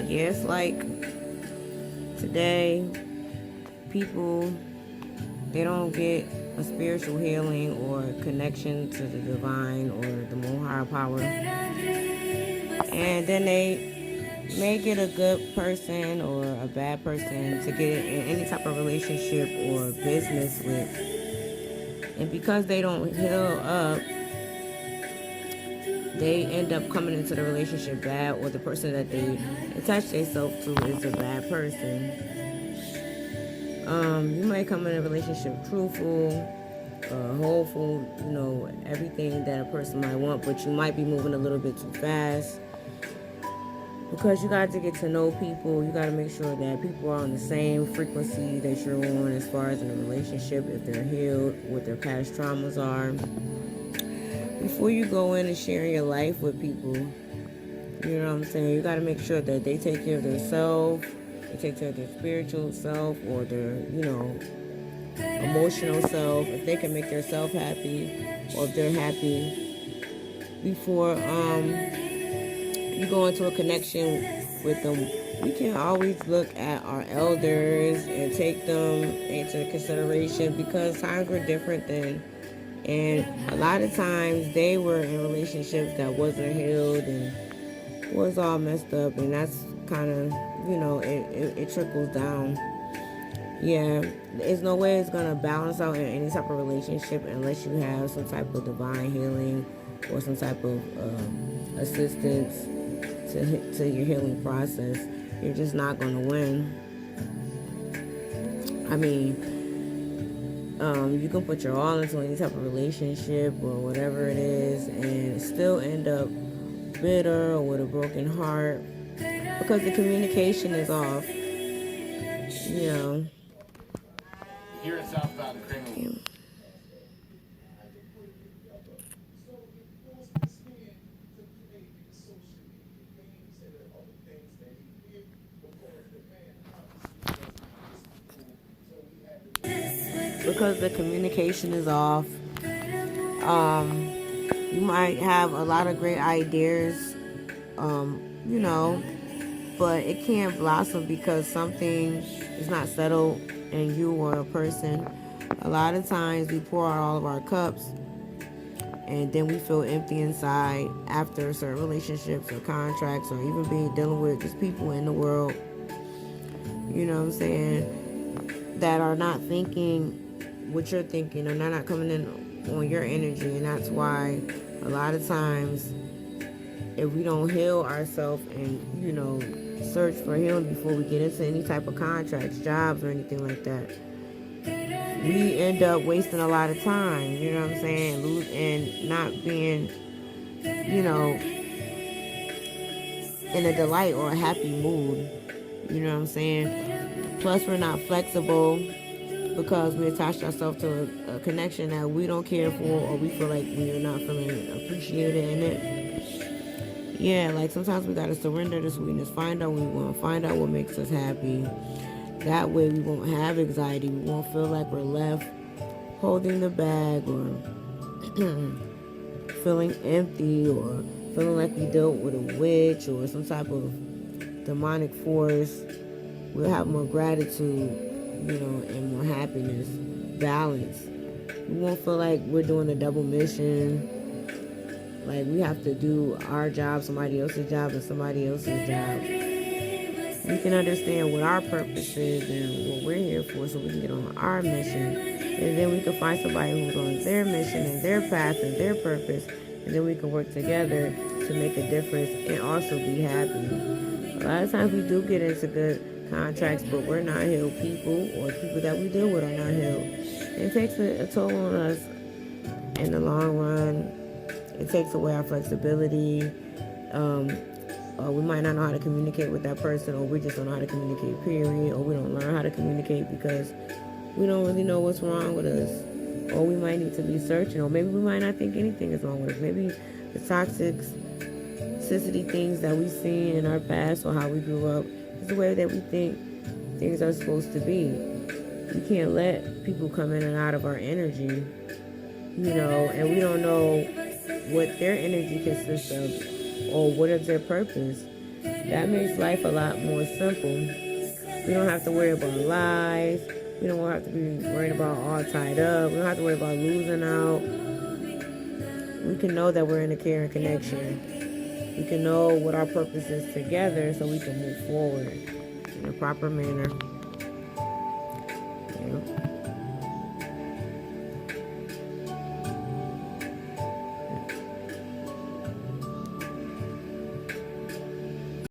Yes, like today, people, they don't get a spiritual healing or connection to the divine or the more higher power. And then they make it a good person or a bad person to get in any type of relationship or business with. And because they don't heal up, they end up coming into the relationship bad, or the person that they attach themselves to is a bad person. You might come in a relationship truthful, hopeful, everything that a person might want, but you might be moving a little bit too fast. Because you got to get to know people, you got to make sure that people are on the same frequency that you're on as far as in a relationship, if they're healed, what their past traumas are. Before you go in and share your life with people, you know what I'm saying, you got to make sure that they take care of themselves, they take care of their spiritual self or their, emotional self, if they can make themselves happy or if they're happy before you go into a connection with them. We can always look at our elders and take them into consideration because times were different then. And a lot of times they were in relationships that wasn't healed and was all messed up. And that's kind of, it trickles down. Yeah, there's no way it's going to balance out in any type of relationship unless you have some type of divine healing or some type of assistance to your healing process. You're just not going to win. I mean, you can put your all into any type of relationship or whatever it is and still end up bitter or with a broken heart because the communication is off. Here in Southbound Cream. Because the communication is off. You might have a lot of great ideas, but it can't blossom because something is not settled in you or a person. A lot of times we pour out all of our cups and then we feel empty inside after certain relationships or contracts or even dealing with just people in the world, you know what I'm saying, that are not thinking what you're thinking or not coming in on your energy. And that's why a lot of times if we don't heal ourselves and search for healing before we get into any type of contracts, jobs, or anything like that, we end up wasting a lot of time, you know what I'm saying, and not being, in a delight or a happy mood, you know what I'm saying. Plus, we're not flexible because we attach ourselves to a connection that we don't care for, or we feel like we're not feeling appreciated in it. Yeah, like sometimes we gotta surrender the sweetness, find out what we want, find out what makes us happy. That way we won't have anxiety, we won't feel like we're left holding the bag or feeling empty or feeling like we dealt with a witch or some type of demonic force. We'll have more gratitude, and more happiness, balance. We won't feel like we're doing a double mission, like we have to do our job, somebody else's job, and somebody else's job. We can understand what our purpose is and what we're here for so we can get on our mission. And then we can find somebody who's on their mission and their path and their purpose. And then we can work together to make a difference and also be happy. A lot of times we do get into good contracts, but we're not healed people, or people that we deal with are not healed. It takes a toll on us in the long run. It takes away our flexibility. We might not know how to communicate with that person, or we just don't know how to communicate, period. Or we don't learn how to communicate because we don't really know what's wrong with us. Or we might need to be searching, or maybe we might not think anything is wrong with us. Maybe the toxicity things that we've seen in our past or how we grew up is the way that we think things are supposed to be. We can't let people come in and out of our energy, and we don't know what their energy consists of or what is their purpose. That makes life a lot more simple. We don't have to worry about lies. We don't have to be worried about all tied up. We don't have to worry about losing out. We can know that we're in a caring connection. We can know what our purpose is together so we can move forward in a proper manner. Yeah.